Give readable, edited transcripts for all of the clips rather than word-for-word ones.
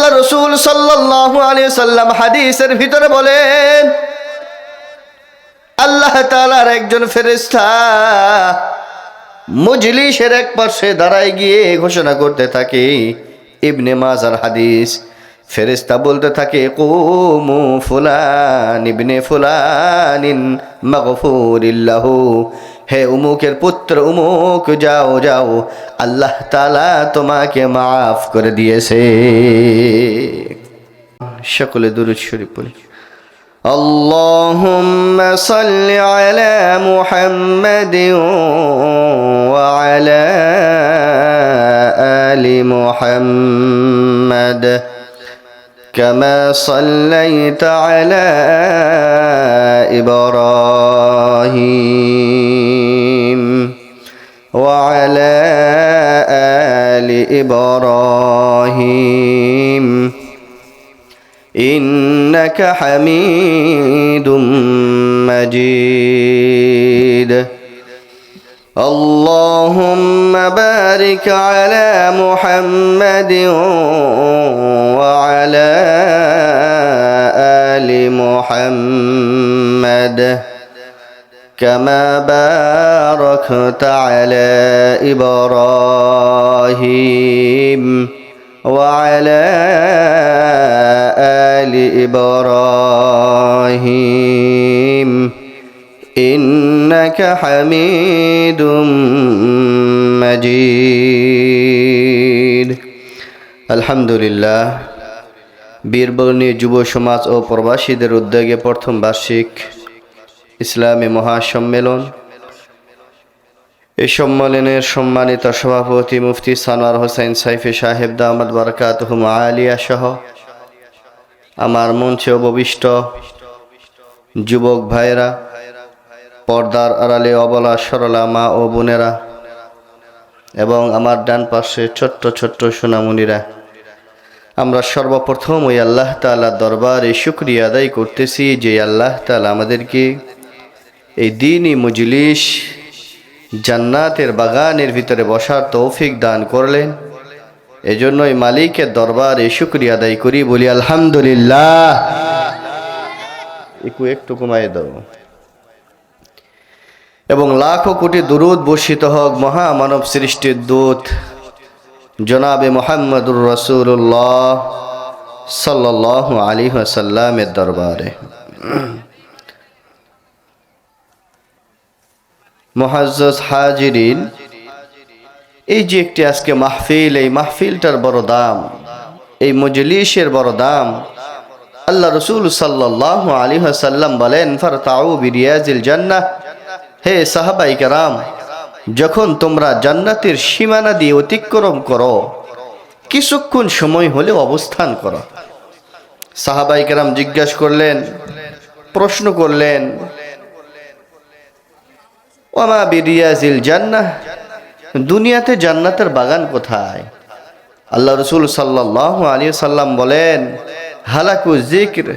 আল্লাহ রাসূল সাল্লাল্লাহু আলাইহি ওয়াসাল্লাম হাদিসের ভিতরে বলেন, আল্লাহ তাআলার একজন ফেরেশতা মজলিসের এক পাশে দাঁড়ায় গিয়ে ঘোষণা করতে থাকে, ইবনে মাজার হাদিস, ফেরেশতা বলতে থাকে, কুমু ফুলান ইবনে ফুলানিন মাগফুরিল্লাহু, হে উমুকের পুত্র উমুক, যাও যাও, আল্লাহ তাআলা তোমাকে মাফ করে দিয়েছে। সকলে দুরূদ শরীফ পড়ি। আল্লাহুম্মা সাল্লি আলা মুহাম্মাদিন ওয়া আলা আলি মুহাম্মাদ কামা সাল্লাইতা আলা ইব্রাহিম ওয়া আলা আলি ইব্রাহিম ইন্নাকা হামিদুম মাজিদ। আল্লাহুম্মা বারিক আলা মুহাম্মাদিন ওয়া আলা আলি মুহাম্মাদ কামা বারাকতা আলা ইব্রাহিম ওয়া আলা আলি ইব্রাহিম ইন্নাকা হামিদুম মাজিদ। আলহামদুলিল্লাহ, বীরবর্ণী যুব সমাজ ও প্রবাসীদের উদ্যোগে প্রথম বার্ষিক ইসলামী মহাসম্মেলন, এই সম্মেলনের সম্মানিত সভাপতি মুফতি সানোয়ার হোসেন সাইফি সাহেব দামাত বারাকাতুহুম আলিয়া সহ আমার মঞ্চে উপবিষ্ট যুবক ভাইরা, পর্দার আড়ালে অবলা সরলা মা ও বোনেরা এবং আমার ডান পাশে ছোট্ট ছোট্ট সোনামণিরা, আমরা সর্বপ্রথম ওই আল্লাহ তাআলার দরবারে শুকরিয়া আদায় করতেছি যে আল্লাহ তাআলা আমাদেরকে এই দ্বীনি মজলিস জান্নাতের বাগানের ভিতরে বসার তৌফিক দান করলেন। এজন্যই মালিকের দরবারে শুকরিয়া আদায় করি, বলি আলহামদুলিল্লাহ। একটু কমায় দাও। এবং লাখো কোটি দুরুদ বর্ষিত হোক মহামানব সৃষ্টির দূত জনাবে মুহাম্মদুর রাসূলুল্লাহ সাল্লাল্লাহু আলাইহি ওয়াসাল্লামের দরবারে। মুআজ্জাজ হাজিরিন, এই যে একটি আজকে মাহফিল, এই মাহফিলটার বড় দাম, এই মজলিসের বড় দাম। আল্লাহ রাসূল সাল্লাল্লাহু আলাইহি ওয়াসাল্লাম বলেন, ফারতাউ বিরিয়াজিল জান্নাহ, হে সাহাবায়ে কেরাম, যখন তোমরা জান্নাতের সীমানা দিয়ে অতিক্রম করো, কিছুক্ষণ সময় হলেও অবস্থান করো। সাহাবায়ে কেরাম জিজ্ঞাসা করলেন, প্রশ্ন করলেন, ওমা বিরিয়াজিল জান্নাহ, দুনিয়াতে জান্নাতের বাগান কোথায়? আল্লাহ রাসূল সাল্লাল্লাহু আলাইহি সাল্লাম বলেন, হালাকু যিকর,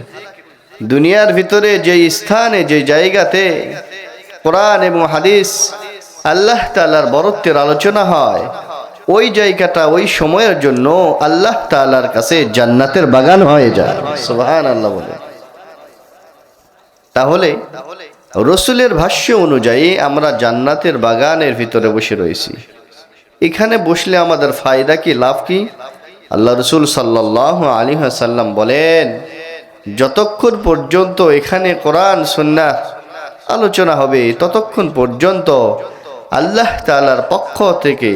দুনিয়ার ভিতরে যে স্থানে যে জায়গাতে কোরআন এবং হাদিস আল্লাহ তাআলার বরত্বের আলোচনা হয়, ওই জায়গাটা ওই সময়ের জন্য আল্লাহ তাআলার কাছে জান্নাতের বাগান হয়ে যায়। সুবহানাল্লাহ বলে। তাহলে রসুলের ভাষ্য অনুযায়ী আমরা জান্নাতের বাগানের ভিতরে বসে রয়েছি। এখানে বসলে আমাদের ফায়দা কি, লাভ কি? আল্লাহ রসুল সাল্লাল্লাহু আলাইহি ওয়াসাল্লাম বলেন, যতক্ষণ পর্যন্ত এখানে কোরআন সুন্নাহ আলোচনা হবে ততক্ষণ পর্যন্ত আল্লাহ তাআলার পক্ষ থেকে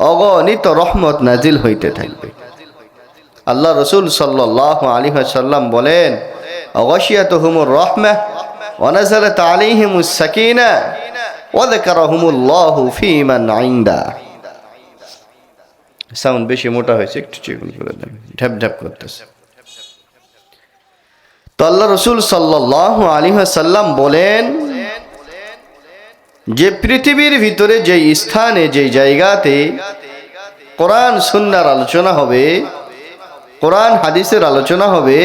অগণিত রহমত নাজিল হইতে থাকবে। আল্লাহ রসুল সাল্লাল্লাহু আলাইহি ওয়াসাল্লাম বলেন, অগশিয়াতুহুমুর রাহমাহ ওয়া নাযালাত আলাইহিমুস সাকিনাহ ওয়া যাকারাহুমুল্লাহু ফীমান ইনদা। সাউন্ড বেশি মোটা হয়েছে, একটু চিকন করে দেন, ঢ্যাপ ঢ্যাপ করতেছে। তো আল্লাহ রসুল সাল্লাল্লাহু আলাইহি ওয়াসাল্লাম বলেন যে পৃথিবীর ভিতরে যে স্থানে যে জায়গাতে কোরআন সুন্নাহর আলোচনা হবে, কোরআন হাদিসের আলোচনা হবে,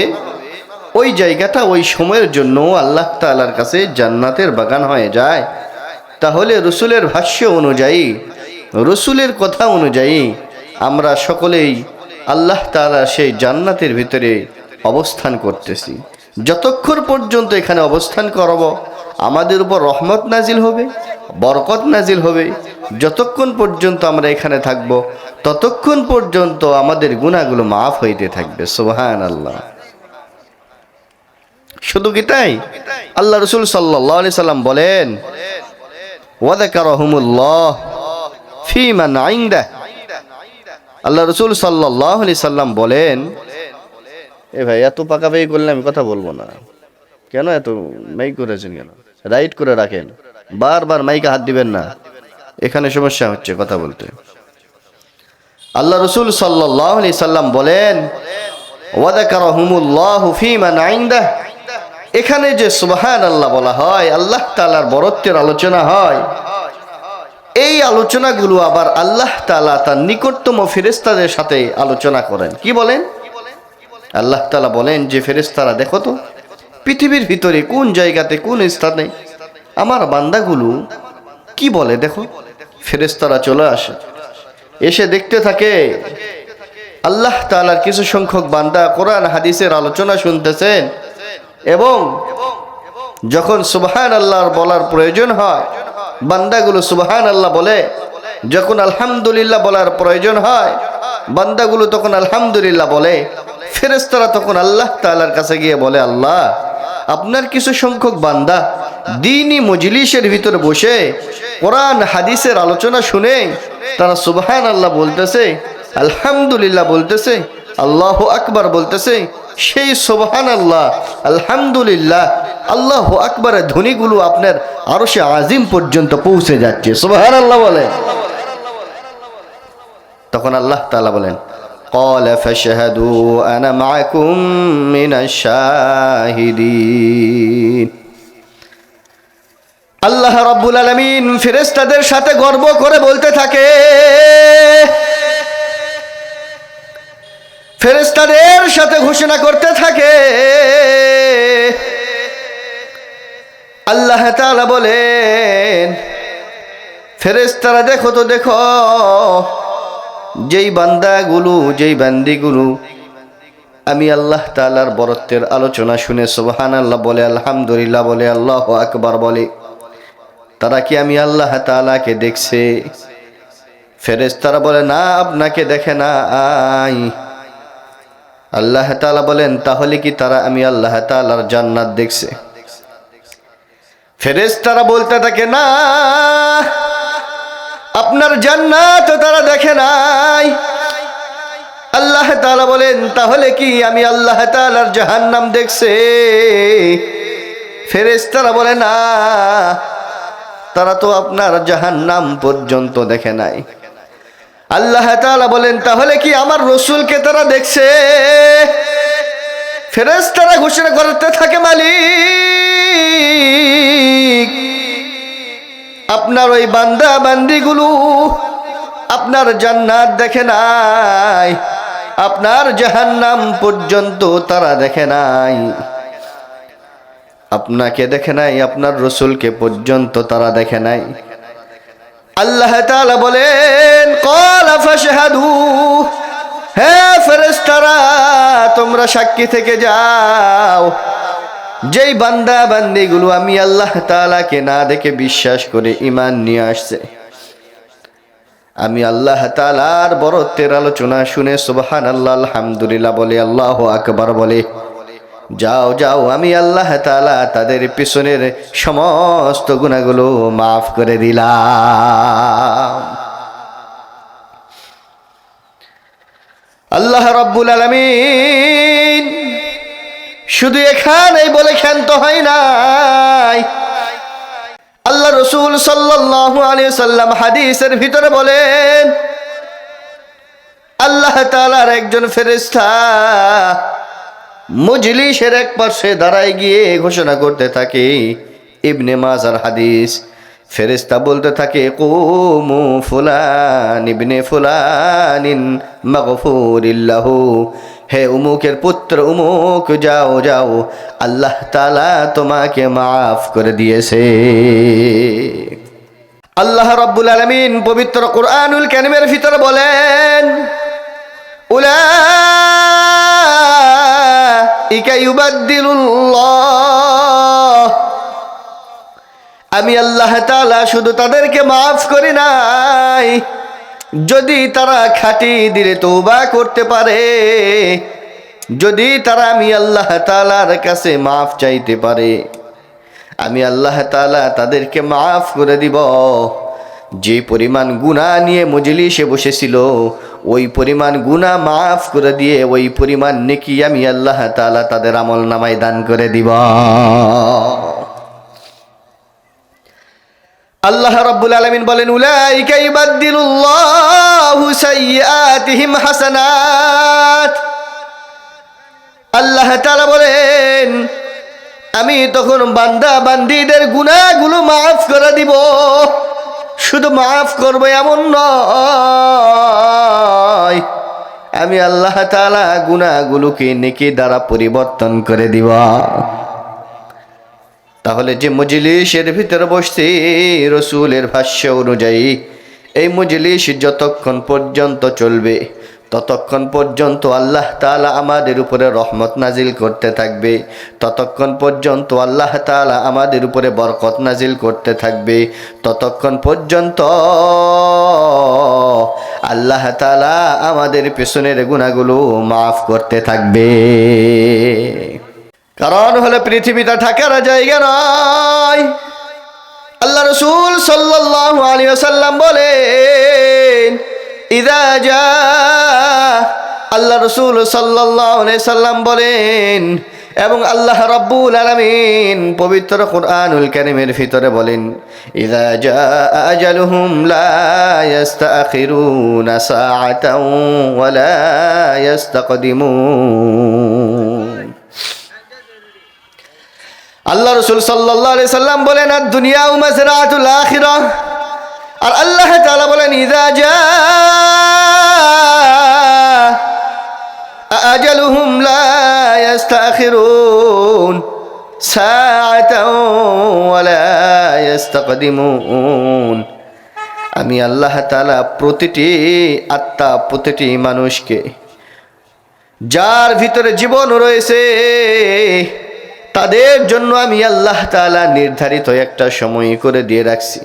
ওই জায়গাটা ওই সময়ের জন্য আল্লাহ তাআলার কাছে জান্নাতের বাগান হয়ে যায়। তাহলে রসুলের ভাষ্য অনুযায়ী, রসুলের কথা অনুযায়ী আমরা সকলেই আল্লাহ তাআলা সেই জান্নাতের ভিতরে অবস্থান করতেছি। যতক্ষণ পর্যন্ত এখানে অবস্থান করব আমাদের উপর রহমত নাজিল হবে, বরকত নাজিল হবে। যতক্ষণ পর্যন্ত আমরা এখানে থাকব ততক্ষণ পর্যন্ত আমাদের গুনাহগুলো মাফ হইতে থাকবে। সুবহানাল্লাহ। শুধু কি তাই? আল্লাহ রাসূল সাল্লাল্লাহু আলাইহি সাল্লাম বলেন, ওয়া যাকারাহুমুল্লাহ ফি মান ইনদা। আল্লাহ রাসূল সাল্লাল্লাহু আলাইহি সাল্লাম বলেন, এ ভাই এত পাকাপাকি করলে আমি কথা বলবো না। কেন এত মাইক করেছেন কেন? রাইট করে রাখেন, বারবার মাইকে হাত দিবেন না, এখানে সমস্যা হচ্ছে কথা বলতে। আল্লাহ রাসূল সাল্লাল্লাহু আলাইহি সাল্লাম বলেন, ওয়া যাকারাহুমুল্লাহু ফি মান ইনদা। এখানে যে সুবহানাল্লাহ বলা হয়, আল্লাহ তাআলার বরত্বের আলোচনা হয়, এই আলোচনাগুলো আবার আল্লাহ তাআলা তার নিকটতম ফেরেশতাদের সাথে আলোচনা করেন। কি বলেন? আল্লাহ তাআলা বলেন যে ফেরেশতারা দেখো তো পৃথিবীর ভিতরে কোন জায়গাতে কোন স্থানে আমার বান্দাগুলো কি বলে দেখো। ফেরেশতারা চলে আসে, এসে দেখতে থাকে আল্লাহ তাআলার কিছু সংখ্যক বান্দা কোরআন হাদিসের আলোচনা শুনতেছেন, এবং যখন সুবহানাল্লাহর বলার প্রয়োজন হয় বান্দাগুলো সুবহানাল্লাহ বলে, যখন আলহামদুলিল্লাহ বলার প্রয়োজন হয় বান্দাগুলো তখন আলহামদুলিল্লাহ বলে। ফেরেশতারা তখন আল্লাহ তাআলার কাছে গিয়ে বলে, আল্লাহ আপনার কিছু সংখ্যক বান্দা দ্বীনি মজলিসের ভিতরে বসে কোরআন হাদিসের আলোচনা শুনে তারা সুবহানাল্লাহ বলতেছে, আলহামদুলিল্লাহ বলতেছে, আল্লাহু আকবার বলতেছে। সেই সুবহানাল্লাহ, আলহামদুলিল্লাহ, আল্লাহু আকবারের ধ্বনিগুলো আপনার আরশে আজিম পর্যন্ত পৌঁছে যাচ্ছে। সুবহানাল্লাহ বলে। তখন আল্লাহ তাআলা বলেন, ক্বালা ফাশহাদু আনা মাআকুম মিনাশ শাহিদিন। আল্লাহ রাব্বুল আলামিন ফেরেশতাদের সাথে গর্ব করে বলতে থাকে, ফেরেশতাদের সাথে ঘোষণা করতে থাকে, আল্লাহ তাআলা বলেন, ফেরেশতারা দেখো তো দেখো, যেই বান্দাগুলো যেই বান্দিগুলো আমি আল্লাহ তাআলার বরত্বের আলোচনা শুনে সুবহানাল্লাহ বলে, আলহামদুলিল্লাহ বলে, আল্লাহু আকবার বলে, তারা কি আমি আল্লাহ তাআলাকে দেখছে? ফেরেশতারা বলে, না, আপনাকে দেখে নাই। আল্লাহ তাআলা বলেন, তাহলে কি তারা আমি আল্লাহ তাআলার জান্নাত দেখছে? ফেরেশতারা বলতে থাকে, না, আপনার জান্নাত তারা দেখে নাই। আল্লাহ তাআলা বলেন, তাহলে কি আমি আল্লাহ তাআলার জাহান্নাম দেখছে? ফেরেশতারা বলে, না, তারা তো আপনার জাহান্নাম পর্যন্ত দেখে নাই। আল্লাহ তাআলা বলেন, তাহলে কি আমার রাসূলকে তারা দেখছে? ফেরেশতারা ঘোষণা করতে থাকে, মালিক, আপনার ওই বান্দা বান্দিগুলো আপনার জান্নাত দেখে নাই, আপনার জাহান্নাম পর্যন্ত তারা দেখে নাই। আপনাকে দেখে নাই, আপনার রাসূলকে পর্যন্ত তারা দেখে নাই। আল্লাহ তাআলা বলেন, ক্বালা ফাশহাদু, হে ফেরেশতারা তোমরা সাক্ষী থেকে যাও, যেই বান্দা বান্দিগুলো আমি আল্লাহ তাআলাকে না দেখে বিশ্বাস করে ঈমান নিয়ে আসছে, আমি আল্লাহ তাআলার বরত্বের আলোচনা শুনে সুবহানাল্লাহ আলহামদুলিল্লাহ বলে, আল্লাহু আকবার বলে, যাও যাও, আমি আল্লাহ তাআলা তাদের পিছনের সমস্ত গুনাহগুলো মাফ করে দিলাম। আল্লাহ রাব্বুল আলামিন শুধু এখানেই বলে ক্ষান্ত হয় নাই, আল্লাহ রাসূল সাল্লাল্লাহু আলাইহি সাল্লাম হাদিসের ভিতরে বলেন, আল্লাহ তাআলার একজন ফেরেশতা মজলিসের এক পাশে দাঁড়ায় গিয়ে ঘোষণা করতে থাকে, ইবনে মাজার হাদিস, ফেরেশতা বলতে থাকে, কুমু ফুলান ইবনে ফুলানিন মাগফুরিল্লাহু, হে উমুকের পুত্র উমুক, যাও যাও, আল্লাহ তাআলা তোমাকে মাফ করে দিয়েছে। আল্লাহ রাব্বুল আলামিন পবিত্র কুরআনুল কারীমের ভিতরে বলেন, উলাইকা ইউবাদদিলুল্লাহ, আমি আল্লাহ তাআলা শুধু তাদেরকে মাফ করি নাই, যদি তারা খাঁটি দিলে তওবা করতে পারে, যদি তারা আমি আল্লাহ তাআলার কাছে মাফ চাইতে পারে, আমি আল্লাহ তাআলা তাদেরকে মাফ করে দিব। যে পরিমাণ গুনাহ নিয়ে মজলিসে বসেছিল ওই পরিমাণ গুনাহ মাফ করে দিয়ে ওই পরিমাণ নেকি আমি আল্লাহ তাআলা তাদের আমল নামায় দান করে দিব। আল্লাহ রাব্বুল আলামিন বলেন, উলাইকা ইউবাদদিলুল্লাহু সাইয়্যাতিহিম হাসানাত। আল্লাহ তাআলা বলেন, আমি তখন বান্দা বান্দীদের গুনাহগুলো মাফ করে দিব। শুধু মাফ করবো এমন নয়, আমি আল্লাহ তাআলা গুনাহগুলোকে নেকি দ্বারা পরিবর্তন করে দিব। তাহলে যে মজলিসের ভিতরে বসছি, রসুলের ভাষ্য অনুযায়ী এই মজলিস যতক্ষণ পর্যন্ত চলবে ততক্ষণ পর্যন্ত আল্লাহ তাআলা আমাদের উপরে রহমত নাজিল করতে থাকবে, ততক্ষণ পর্যন্ত আল্লাহ তাআলা আমাদের উপরে বরকত নাজিল করতে থাকবে, ততক্ষণ পর্যন্ত আল্লাহ তাআলা আমাদের পেছনের গুনাহগুলো মাফ করতে থাকবে। কারণ হলো পৃথিবীটা থাকার জায়গা নয়। আল্লাহ রাসূল সাল্লাল্লাহু আলাইহি ওয়াসাল্লাম বলেন, ইযা জা, আল্লাহ রাসূল সাল্লাল্লাহু আলাইহি সাল্লাম বলেন এবং আল্লাহ রাব্বুল আলামিন পবিত্র কুরআনুল কারীমের ভিতরে বলেন, ইযা জা আজালুহুম লা ইস্তাখিরুনা সাআতাও ওয়া লা ইস্তাকদিমুন। আল্লাহ রাসূল সাল্লাল্লাহু আলাইহি সাল্লাম বলেন, আর দুনিয়া মাযরাতুল আখিরাহ। আর আল্লাহ তাআলা বলেন, ইযা জা আজালুহুম লা ইস্তাখিরুন সাআতাও ওয়া লা ইস্তাকদিমুন। আমি আল্লাহ তাআলা প্রতিটি আত্মা, প্রতিটি মানুষকে যার ভিতরে জীবন রয়েছে তাদের জন্য আমি আল্লাহ তাআলা নির্ধারিত একটা সময় করে দিয়ে রাখছি।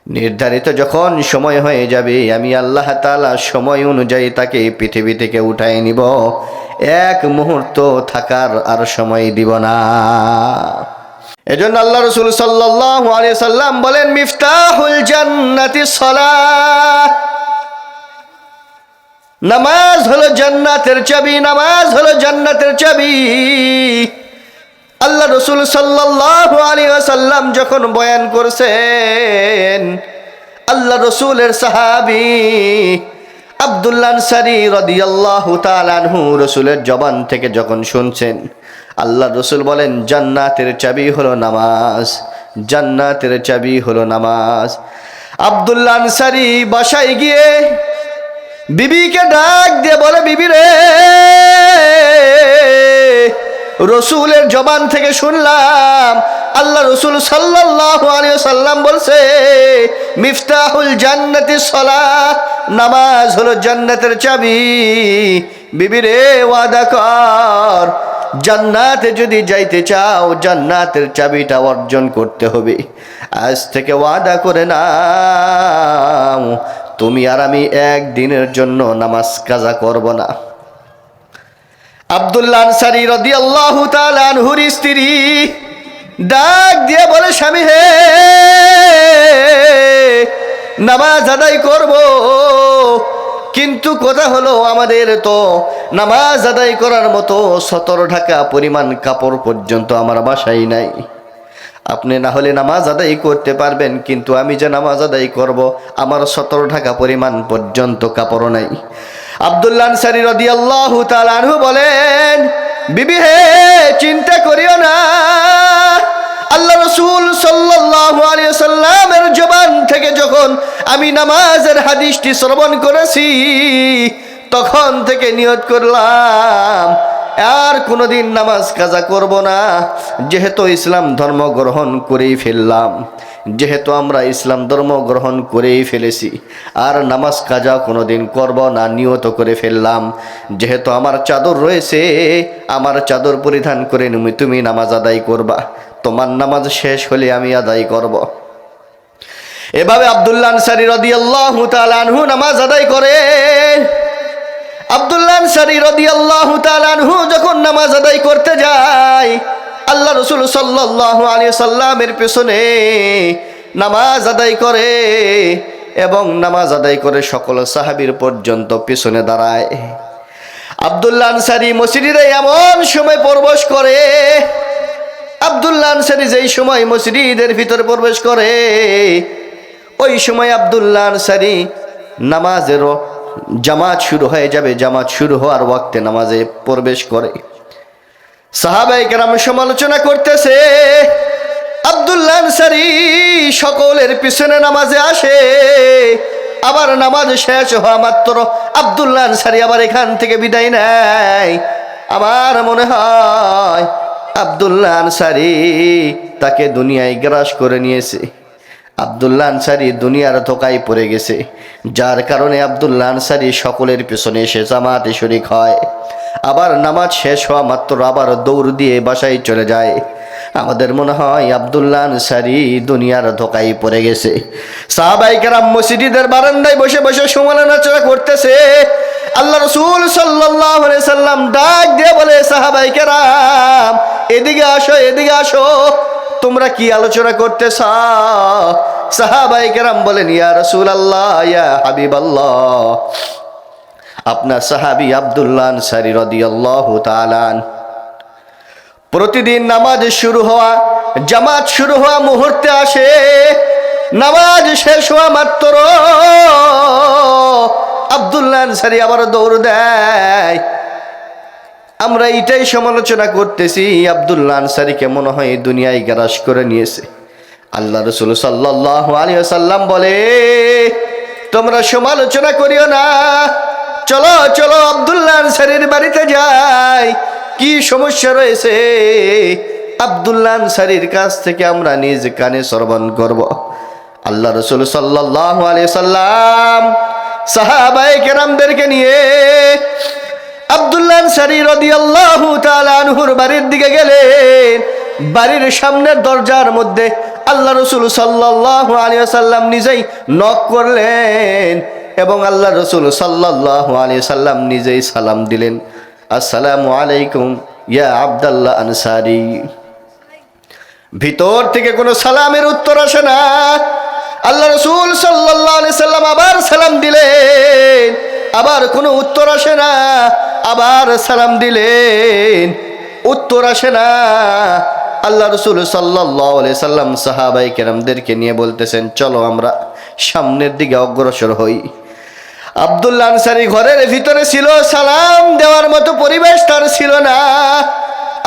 নির্ধারিত যখন সময় হয়ে যাবে আমি আল্লাহ তাআলা সময় অনুযায়ী তাকে পৃথিবী থেকে উঠায় নিব, এক মুহূর্ত থাকার আর সময় দিব না। এজন্য আল্লাহ রাসূল সাল্লাল্লাহু আলাইহি সাল্লাম বলেন, মিফতাহুল জান্নাতি সালাহ। নামাজ হলো জান্নাতের চাবি, নামাজ হলো জান্নাতের চাবি। আল্লাহ রাসূল সাল্লাল্লাহু আলাইহি ওয়াসাল্লাম যখন বয়ান করছেন, আল্লাহ রাসূলের সাহাবী আব্দুল্লাহ আনসারী রাদিয়াল্লাহু তাআলা আনহু রাসূলের জবান থেকে যখন শুনছেন, আল্লাহ রাসূল বলেন, জান্নাতের চাবি হলো নামাজ, জান্নাতের চাবি হলো নামাজ। আব্দুল্লাহ আনসারী বাসায় গিয়ে বিবিকে ডাক দিয়ে বলে, বিবি রে, রসুলের জবান থেকে শুনলাম আল্লাহ রসুল সাল্লাল্লাহু আলাইহি ওয়াসাল্লাম বলছে, মিফতাহুল জান্নাতি সালাহ, নামাজ হলো জান্নাতের চাবি। বিবি রে, ওয়াদা কর, জান্নাতে যদি যাইতে চাও জান্নাতের চাবিটা অর্জন করতে হবে। আজ থেকে ওয়াদা করে নাও, তুমি আর আমি একদিনের জন্য নামাজ কাজা করব না। আব্দুল্লাহ আনসারী রাদিয়াল্লাহু তাআলা আনহুর স্ত্রী ডাক দিয়ে বলে, স্বামী হে, নামাজ আদায় করব, কিন্তু কথা হলো আমাদের তো নামাজ আদায় করার মতো 17 ঢাকা পরিমাণ কাপড় পর্যন্ত আমার বাসায় নাই। আপনি না হলে নামাজ আদায় করতে পারবেন, কিন্তু আমি যে নামাজ আদায় করব আমার 17 ঢাকা পরিমাণ পর্যন্ত কাপড় নাই। আব্দুল্লাহ আনসারী রাদিয়াল্লাহু তাআলা আনহু বলেন, বিবি হে, চিন্তা করিও না, আল্লাহ রাসূল সাল্লাল্লাহু আলাইহি ওয়াসাল্লামের জবান থেকে যখন আমি নামাজের হাদিসটি শ্রবণ করেছি তখন থেকে নিয়ত করলাম আর কোনোদিন নামাজ কাজা করব না। যেহেতু ইসলাম ধর্ম গ্রহণ করেই ফেললাম, যেহেতু আমরা ইসলাম ধর্ম গ্রহণ করেই ফেলেছি, আর নামাজ কাজা কোনোদিন করব না নিয়ত করে ফেললাম। যেহেতু আমার চাদর রয়েছে, আমার চাদর পরিধান করে তুমি নামাজ আদায় করবা, তোমার নামাজ শেষ হলে আমি আদায় করব। এভাবে আব্দুল্লাহ আনসারী রাদিয়াল্লাহু তাআলা আনহু নামাজ আদায় করে। আব্দুল্লাহ আনসারী রাদিয়াল্লাহু তাআলা আনহু যখন নামাজ আদায় করতে যায়, আল্লাহ রাসূল সাল্লাল্লাহু আলাইহি সাল্লামের পেছনে নামাজ আদায় করে এবং নামাজ আদায় করে সকল সাহাবীর পর্যন্ত পেছনে দাঁড়ায়। আব্দুল্লাহ আনসারী মসজিদে এমন সময় প্রবেশ করে, আব্দুল্লাহ আনসারী যেই সময় মসজিদের ভিতরে প্রবেশ করে, ওই সময় আব্দুল্লাহ আনসারী নামাজের জামাত শুরু হয়ে যাবে, জামাত শুরু হওয়ার ওয়াক্তে নামাজে প্রবেশ করে। সাহাবায়ে কেরাম সমালোচনা করতেছে, আব্দুল্লাহ আনসারী সকলের পিছনে নামাজে আসে, আবার নামাজ শেষ হওয়া মাত্র আব্দুল্লাহ আনসারী আবার এখান থেকে বিদায় নেয়। আমার মনে হয় আব্দুল্লাহ আনসারী তাকে দুনিয়ায় গ্রাস করে নিয়েছে, আব্দুল্লাহ আনসারী দুনিয়ার ধোকায় পড়ে গেছে, যার কারণে আব্দুল্লাহ আনসারী সকলের পিছনে এসে জামাতে শরীক হয়, আবার নামাজ শেষ হওয়া মাত্র আবার দৌড় দিয়ে বাসায় চলে যায়। আমাদের মনে হয় আব্দুল্লাহ আনসারী দুনিয়ার ধোকায় পড়ে গেছে। সাহাবায়ে কেরাম মসজিদের বারান্দায় বসে বসে সমালোচনা করতেছে। আল্লাহ রাসূল সাল্লাল্লাহু আলাইহি সাল্লাম ডাক দিয়ে বলে, সাহাবায়ে কেরাম এদিকে আসো, এদিকে আসো, তোমরা কি আলোচনা করতেছ? সাহাবায়ে কেরাম বলেন, ইয়া রাসূলুল্লাহ, ইয়া হাবিবাল্লাহ, আপনার সাহাবী আব্দুল্লাহ আনসারী রাদিয়াল্লাহু তাআলা প্রতিদিন নামাজ শুরু হওয়া, জামাত শুরু হওয়া মুহূর্তে আসে, নামাজ শেষ হওয়া মাত্র আব্দুল্লাহ আনসারী আবার দৌড় দেয়। আমরা এটাই সমালোচনা করতেছি, আব্দুল্লাহ আনসারীকে মনে হয় দুনিয়ায় গ্রাস করে নিয়েছে। আল্লাহ রাসূল সাল্লাল্লাহু আলাইহি ওয়াসাল্লাম বলে, তোমরা সমালোচনা করিও না, চলো চলো আব্দুল্লাহ আনসারীর বাড়িতে যাই, কি সমস্যা রয়েছে আব্দুল্লাহ আনসারীর কাছ থেকে আমরা নিজ কানে শ্রবণ করব। আল্লাহ রাসূল সাল্লাল্লাহু আলাইহি সাল্লাম সাহাবায়ে কেরামদেরকে নিয়ে আব্দুল্লাহ আনসারী রাদিয়াল্লাহু তাআলা আনহুর বাড়ির দিকে গেলেন। বাড়ির সামনের দরজার মধ্যে আল্লাহ রাসূল সাল্লাল্লাহু আলাইহি সাল্লাম নিজেই নক করলেন এবং আল্লাহ রাসূল সাল্লাল্লাহু আলাইহি সাল্লাম নিজেই সালাম দিলেন, আসসালামু আলাইকুম ইয়া আব্দুল্লাহ আনসারী। ভিতর থেকে কোনো সালামের উত্তর আসে না। আল্লাহ রাসূল সাল্লাল্লাহু আলাইহি সাল্লাম আবার সালাম দিলেন, আবার কোনো উত্তর আসে না, আবার সালাম দিলেন, উত্তর আসে না। আল্লাহ রাসূল সাল্লাল্লাহু আলাইহি সাল্লাম সাহাবায়ে কেরামদেরকে নিয়ে বলতেছেন, চলো আমরা সামনের দিকে অগ্রসর হই। আব্দুল্লাহ আনসারী ঘরের ভিতরে ছিল, সালাম দেওয়ার মতো পরিবেশ তার ছিল না।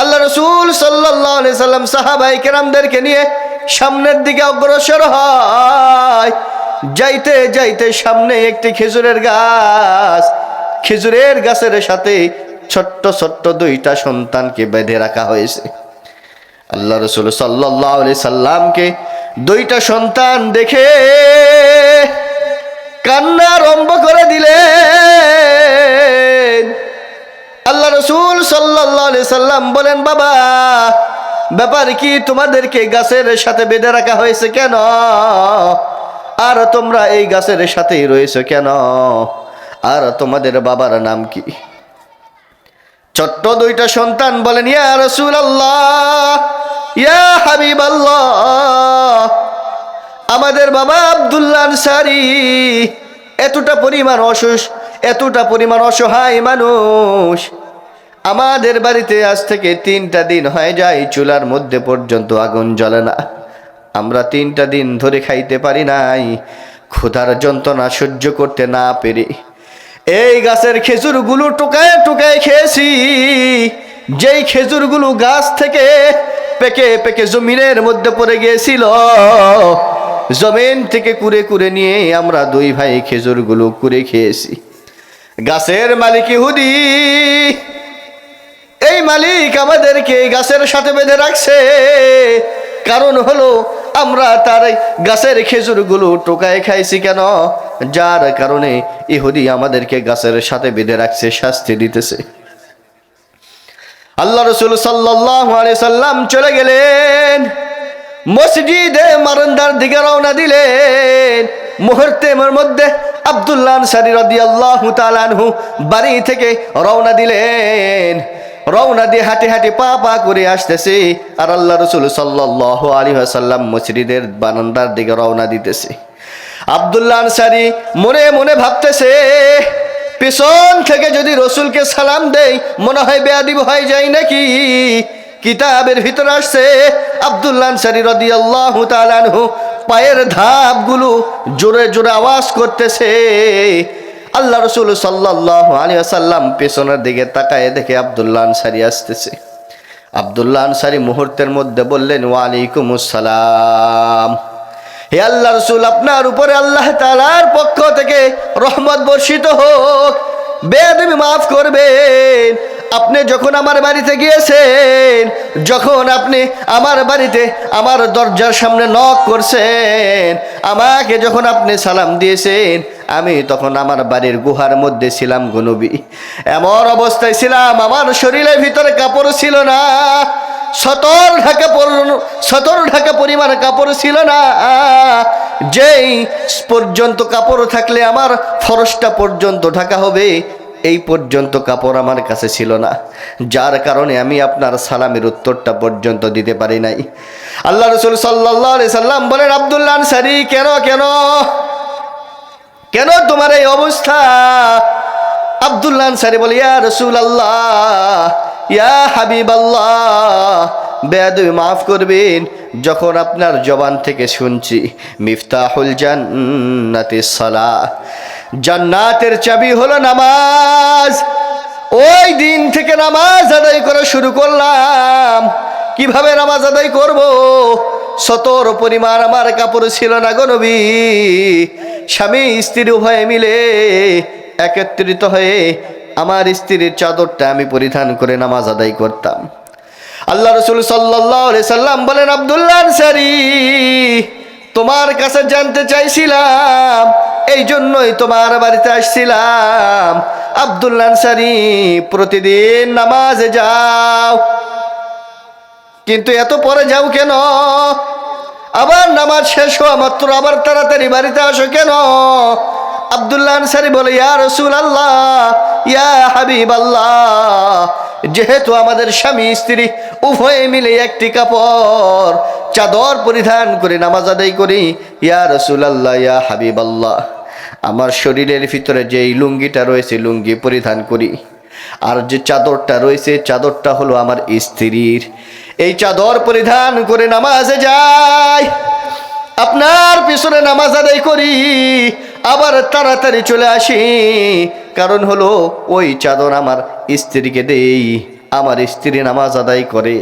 আল্লাহ রাসূল সাল্লাল্লাহু আলাইহি সাল্লাম সাহাবায়ে কেরামদেরকে নিয়ে সামনের দিকে অগ্রসর হয়। যাইতে যাইতে সামনে একটি খেজুরের গাছ, খেজুরের গাছের সাথে ছোট্ট ছোট্ট দুইটা সন্তানকে বেঁধে রাখা হয়েছে। আল্লাহ রাসূল সাল্লাল্লাহু আলাইহি সাল্লামকে দুইটা সন্তান দেখে কান্না আরম্ভ করে দিলেন। আল্লাহ রাসূল সাল্লাল্লাহু আলাইহি সাল্লাম বলেন, বাবা ব্যাপার কি, তোমাদেরকে গাছের সাথে বেঁধে রাখা হয়েছে কেন? আর তোমরা এই গাছের সাথেই রয়েছে কেন? আর তোমাদের বাবার নাম কি? ছোট্ট দুইটা সন্তান বলেন, ইয়া রাসূলুল্লাহ, ইয়া হাবিবাল্লাহ, আমাদের বাবা আব্দুল্লাহ আনসারী এতটা পরিমাণ অসহায় মানুষ। আমাদের বাড়িতে আজ থেকে 3টা দিন হয়ে যায় চুলার মধ্যে পর্যন্ত আগুন জ্বলে না, আমরা 3টা দিন ধরে খাইতে পারি নাই, ক্ষুধার যন্ত্রণা সহ্য করতে না পেরে এই গাছের খেজুরগুলো টুকায় টুকায় খেয়েছি। যেই খেজুরগুলো গাছ থেকে পেকে পেকে জমিনের মধ্যে পড়ে গিয়েছিল, জমিন থেকে কুড়ে কুড়ে নিয়ে আমরা 2 ভাই খেজুরগুলো কুড়ে খেয়েছি। গাছের মালিক ইহুদি মালিক আমাদেরকে এই গাছের সাথে বেঁধে রাখছে, কারণ হলো আমরা তার গাছের খেজুরগুলো টোকায় খাইছি কেন, যার কারণে ইহুদি আমাদেরকে গাছের সাথে বেঁধে রাখছে, শাস্তি দিতেছে। আল্লাহ রাসূল সাল্লাল্লাহু আলাইহি সাল্লাম চলে গেলেন, মসজিদে বারান্দার দিকে রওনা দিলেন। মুহূর্তের মধ্যে আব্দুল্লাহ আনসারী রাদিয়াল্লাহু তাআলা আনহু বাড়ি থেকে রওনা দিলেন। রওনা দিয়ে হাঁটি হাঁটি পা পা করে আসতেছে, আর আল্লাহ রাসূল সাল্লাল্লাহু আলাইহি ওয়াসাল্লাম মসজিদের বারান্দার দিকে রওনা দিতেছে। আব্দুল্লাহ আনসারী মনে মনে ভাবতেছে, পেছন থেকে যদি রসুলকে সালাম দেই মনে হয় বেয়াদবি হয়ে যায় নাকি। কিতাবের ভিতরে আসছে আব্দুল্লাহ আনসারী রাদিয়াল্লাহু তাআলা আনহু পায়ের ধাপগুলো জোরে জোরে আওয়াজ করতেছে। আল্লাহ রাসূল সাল্লাল্লাহু আলাইহি ওয়াসাল্লাম পেছনের দিকে তাকায় দেখে আব্দুল্লাহ আনসারী আসতেছে। আব্দুল্লাহ আনসারী মুহূর্তের মধ্যে বললেন, ওয়ালাইকুমুস সালাম। হে আল্লাহ রাসূল, আপনার উপরে আল্লাহ তাআলার পক্ষ থেকে রহমত বর্ষিত হোক, বেয়াদবি মাফ করবেন। আপনি যখন আমার বাড়িতে গিয়েছেন, যখন আপনি আমার বাড়িতে আমার দরজার সামনে নক করছেন, আমাকে যখন আপনি সালাম দিয়েছেন, আমি তখন আমার বাড়ির গুহার মধ্যে ছিলাম গো নবী। এমন অবস্থায় ছিলাম আমার শরীরের ভিতরে কাপড় ছিল না, সতর ঢাকা পরিমাণ কাপড় ছিল না। যেই পর্যন্ত কাপড় থাকলে আমার ফরসটা পর্যন্ত ঢাকা হবে, এই পর্যন্ত কাপড় আমার কাছে ছিল না, যার কারণে আমি আপনার সালামের উত্তরটা পর্যন্ত দিতে পারি নাই। আল্লাহ রাসূল সাল্লাল্লাহু আলাইহি সাল্লাম বলেন, আব্দুল্লাহ আনসারী, কেন কেন কেন তোমার এই অবস্থা? আব্দুল্লাহ আনসারী বলে, ইয়া রাসূলুল্লাহ, ইয়া হাবিবাল্লাহ, বেয়াদবি মাফ করবেন। যখন আপনার জবান থেকে শুনছি মিফতাহুল জান্নাতিস সালাহ, জান্নাতের চাবি হলো নামাজ, ওই দিন থেকে নামাজ আদায় করা শুরু করলাম। কিভাবে নামাজ আদায় করব? সতর পরিমাণ আমার কাপড় ছিল না গো নবী। স্বামী স্ত্রী উভয়ে মিলে একত্রিত হয়ে আমার স্ত্রীর চাদরটা আমি পরিধান করে নামাজ আদায় করতাম। আল্লাহ রাসূল সাল্লাল্লাহু আলাইহি সাল্লাম বলেন, আব্দুল্লাহ আনসারী, তোমার কাছে জানতে চাইছিলাম, এই জন্যই তোমার বাড়িতে আসছিলাম। আব্দুল্লাহ আনসারী, প্রতিদিন নামাজে যাও, কিন্তু এত পরে যাও কেন? আবার নামাজ শেষ হওয়া মাত্র আবার তাড়াতাড়ি বাড়িতে আসো কেন? আব্দুল্লাহ আনসারী বলে, ইয়া রাসূলুল্লাহ, ইয়া হাবিবাল্লাহ, যেহেতু আমাদের স্বামী স্ত্রী উভয়ে মিলে একটি কাপড় চাদর পরিধান করে নামাজ আদায় করি, ইয়া রাসূলুল্লাহ, ইয়া হাবিবাল্লাহ, আমার শরীরের ভিতরে যে লুঙ্গিটা রয়েছে লুঙ্গি পরিধান করি, আর যে চাদরটা রয়েছে চাদরটা হলো আমার স্ত্রীর। এই চাদর পরিধান করে নামাজে যাই, আপনার পিছনে নামাজ আদায় করি, আবার তাড়াতাড়ি চলে আসি। কারণ হলো ওই চাদর আমার স্ত্রীকে দেই, আমার স্ত্রী নামাজ আদায় করে।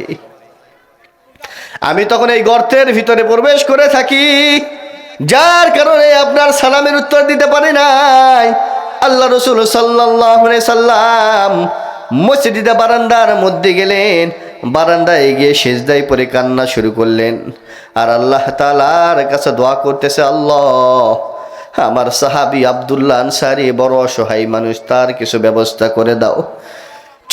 আমি তখন এই গর্তের ভিতরে প্রবেশ করে থাকি, যার কারণে আপনার সালামের উত্তর দিতে পারি নাই। আল্লাহ রাসূল সাল্লাল্লাহু আলাইহি সাল্লাম মসজিদে বারান্দার মধ্যে গেলেন, বারান্দায় গিয়ে সিজদায় পড়ে কান্না শুরু করলেন, আর আল্লাহ তাআলার কাছে দোয়া করতেছে, আল্লাহ, আমার সাহাবী আব্দুল্লাহ আনসারী বড় অসহায় মানুষ, তার কিছু ব্যবস্থা করে দাও।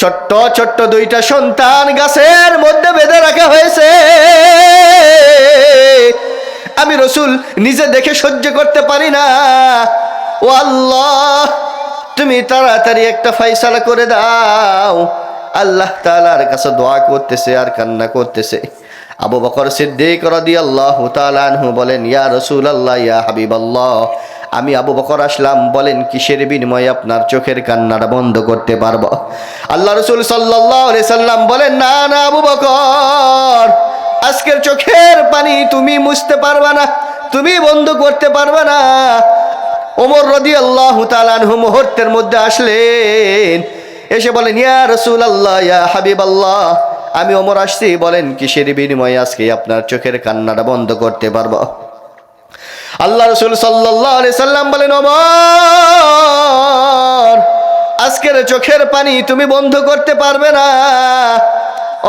ছোট্ট ছোট্ট দুইটা সন্তান গাছের মধ্যে বেঁধে রাখা হয়েছে, আমি রাসূল নিজে দেখে সহ্য করতে পারি না। ও আল্লাহ, তুমি তাড়াতাড়ি একটা ফায়সালা করে দাও। আল্লাহ তাআলার কাছে দোয়া করতেছে আর কান্না করতেছে। আবু বকর সিদ্দিক রাদিয়াল্লাহু তাআলা আনহু বলেন, ইয়া রাসূলুল্লাহ, ইয়া হাবিবাল্লাহ, আমি আবু বকর আসলাম, বলেন কিসের বিনিময়ে আপনার চোখের কান্নাটা বন্ধ করতে পারবো? আল্লাহ রাসূল সাল্লাল্লাহু আলাইহি সাল্লাম বলেন, না না আবু বকর, আজকের চোখের পানি তুমি মুছতে পারবা না, তুমি বন্ধ করতে পারবা না। ওমর রাদিয়াল্লাহু তাআলা আনহু মুহূর্তের মধ্যে আসলেন, এসে বলেন, ইয়া রাসূলুল্লাহ, ইয়া হাবিবাল্লাহ, আমি ওমর আসছি, বলেন কিসের বিনিময়ে আজকে আপনার চোখের কান্নাটা বন্ধ করতে পারবো? আল্লাহ রাসূল সাল্লাল্লাহু আলাইহি সাল্লাম বলেন, ওমর, আজকের চোখের পানি তুমি বন্ধ করতে পারবে না।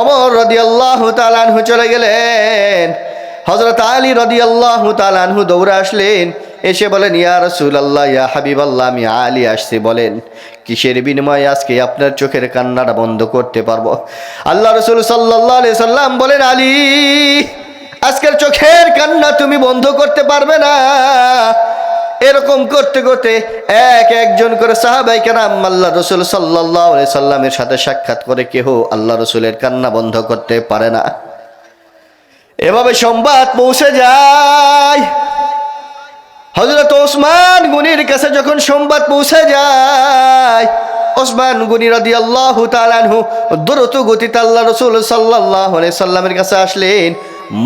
ওমর রাদিয়াল্লাহু তাআলা আনহু চলে গেলেন। হযরত আলী রাদিয়াল্লাহু তাআলা আনহু দৌড়ে আসলেন, এসে বলেন, ইয়া রাসূলুল্লাহ, ইয়া হাবিবাল্লাহ, আমি আলী আসছি, বলেন কিসের বিনিময়ে আজকে আপনার চোখের কান্নাটা বন্ধ করতে পারবো? আল্লাহ রাসূল সাল্লাল্লাহু আলাইহি সাল্লাম বলেন, আলী, আজকের চোখের কান্না তুমি বন্ধ করতে পারবে না। এরকম করতে করতে একজন করে সাহাবায়ে কেরাম আল্লাহ রাসূল সাল্লাল্লাহু আলাইহি সাল্লামের সাথে সাক্ষাৎ করে কেহ আল্লাহ রাসূলের কান্না বন্ধ করতে পারে না। এভাবে সংবাদ পৌঁছে যায় হযরত ওসমান গনির কাছে। যখন সংবাদ পৌঁছে যায়, ওসমান গনি রাদিয়াল্লাহু তাআলা আনহু দ্রুত গতিতে আল্লাহ রাসূল সাল্লাল্লাহু আলাইহি সাল্লামের কাছে আসলেন।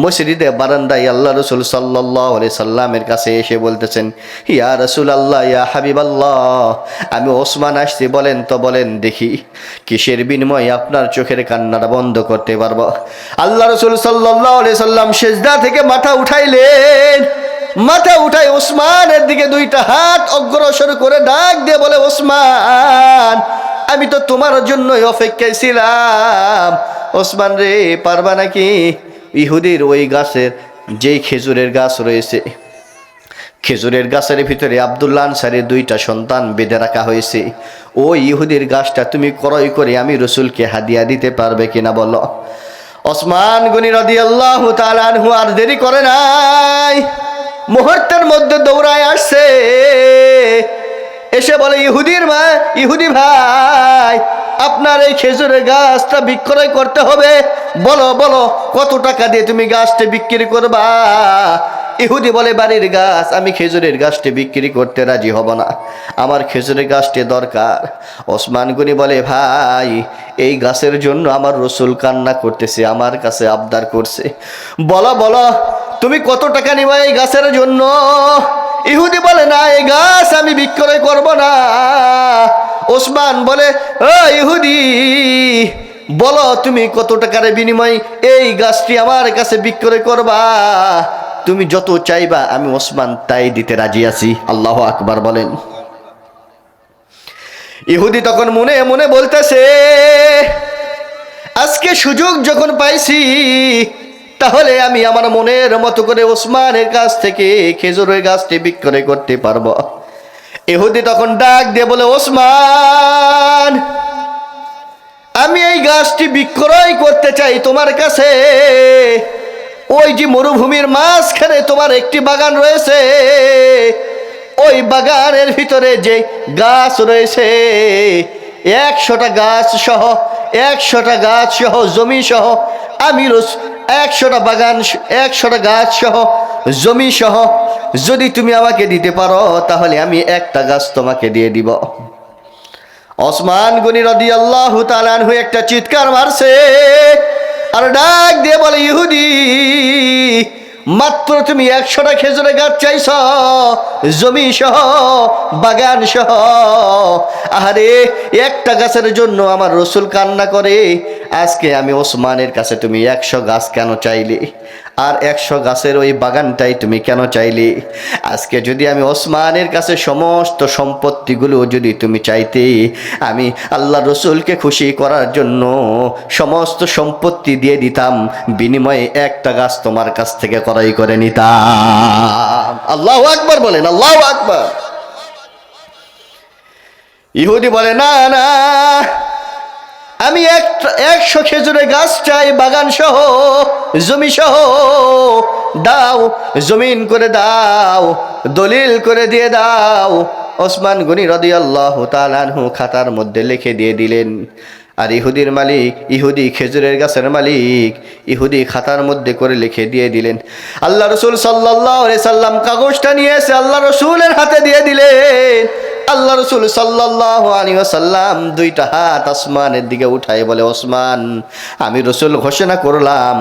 মসজিদে বারান্দায় আল্লাহ রাসূল সাল্লাল্লাহু আলাইহি সাল্লামের কাছে এসে বলতেছেন, ইয়া রাসূলুল্লাহ, ইয়া হাবিবাল্লাহ, আমি ওসমান আসছি, বলেন তো, বলেন দেখি কিসের বিনিময়ে আপনার চোখের কান্নাটা বন্ধ করতে পারবো? আল্লাহ রাসূল সাল্লাল্লাহু আলাইহি সাল্লাম সিজদা থেকে মাথা উঠাইলেন। মাথা উঠাই ওসমানের দিকে দুইটা হাত অগ্রসর করে ডাক দিয়ে বলে, ওসমান, আমি তো তোমার জন্যই অপেক্ষায় ছিলাম। ওসমান রে, পারবা নাকি ইহুদির ওই গাছের, যেই খেজুরের গাছ রয়েছে, খেজুরের গাছের ভিতরে আব্দুল্লাহ আনসারীর দুইটা সন্তান বেঁধে রাখা হয়েছে, ওই ইহুদির গাছটা তুমি ক্রয় করে আমি রসুলকে হাদিয়া দিতে পারবে কিনা বলো? ওসমান গনি রাদিয়াল্লাহু তাআলা আনহু আর দেরি করে নাই, মুহূর্তের মধ্যে দৌড়ায় আসছে, এসে বলে, ইহুদি ভাই, আপনার এই খেজুরের গাছটা বিক্রয় করতে হবে, বলো বলো কত টাকা দিয়ে তুমি গাছটা বিক্রি করবা? ইহুদি বলে, বাড়ির গাছ, আমি খেজুরের গাছটি বিক্রি করতে রাজি হব না, আমার খেজুরের গাছটি দরকার। ওসমান গনি বলে, ভাই, এই গাছের জন্য আমার রসুল কান্না করতেছে, আমার কাছে আবদার করছে, বলো বলো তুমি কত টাকা নিবা এই গাছের জন্য? ইহুদি বলে, না, এই গাছ আমি বিক্রয় করব না। ওসমান বলে, ও ইহুদি, বলো তুমি কত টাকার বিনিময়ে এই গাছটি আমার কাছে বিক্রয় করবা? তুমি যত চাইবা আমি ওসমান তাই দিতে রাজি আছি। আল্লাহু আকবার বলেন। ইহুদি তখন মনে মনে বলতেছে, আজকে সুযোগ যখন পাইছি, তাহলে আমি আমার মনের মতো করে ওসমানের কাছ থেকে খেজুরের গাছটি বিক্রয় করতে পারবো। ইহুদি তখন ডাক দিয়ে বলে, ওসমান, আমি এই গাছটি বিক্রয় করতে চাই তোমার কাছে। ওই যে মরুভূমির মাঝখানে তোমার একটি বাগান রয়েছে, ওই বাগানের ভিতরে যে গাছ রয়েছে, 100টা গাছ সহ জমি সহ, আমি 100টা বাগান, 100টা গাছ সহ জমি সহ যদি তুমি আমাকে দিতে পারো, তাহলে আমি একটা গাছ তোমাকে দিয়ে দিব। ওসমান গনি রাদিয়াল্লাহু তাআলা আনহু একটা চিৎকার মারছে আর ডাক দিয়ে বলে, ইহুদি, মাত্র তুমি 100টা খেজুরের গাছ চাইছ, জমি সহ, বাগান সহ। আহারে, একটা গাছের জন্য আমার রসুল কান্না করে। আজকে আমি ওসমানের কাছে তুমি 100 গাছ কেন চাইলে? আর 100 গাছের ওই বাগানটাই তুমি কেন চাইলে? আজকে যদি আমি ওসমানের কাছে সমস্ত সম্পত্তিগুলো যদি তুমি চাইতে, আমি আল্লাহ রসুলকে খুশি করার জন্য সমস্ত সম্পত্তি দিয়ে দিতাম, বিনিময়ে একটা গাছ তোমার কাছ থেকে ক্রয় করে নিতাম। আল্লাহু আকবার বলেন, আল্লাহু আকবার। ইহুদি বলে, না না, আমি 100 খেজুরের গাছ চাই, বাগান সহ, জমি সহ। দাও, জমিন করে দাও, দলিল করে দিয়ে দাও। ওসমান গনি রাদিয়াল্লাহু তাআলা আনহু খাতার মধ্যে লিখে দিয়ে দিলেন। আর ইহুদির মালিক, ইহুদি খেজুরের গাছের মালিক, ইহুদি খাতার মধ্যে করে লিখে দিয়ে দিলেন। আল্লাহ রসুল সাল্লাল্লাহু আলাইহি সাল্লাম কাগজটা নিয়ে এসে আল্লাহ রসুলের হাতে দিয়ে দিলেন। আল্লাহ রসুল সাল্লাল্লাহু আলাইহি ওয়াসাল্লাম দুইটা হাত আসমানের দিকে উঠাই বলে, ওসমান, আমি রসুল ঘোষণা করলাম,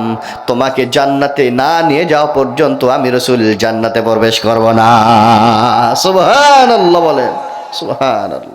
তোমাকে জান্নাতে না নিয়ে যাওয়া পর্যন্ত আমি রসুল জান্নাতে প্রবেশ করব না। সুবহানাল্লাহ বলেন, সুবহানাল্লাহ।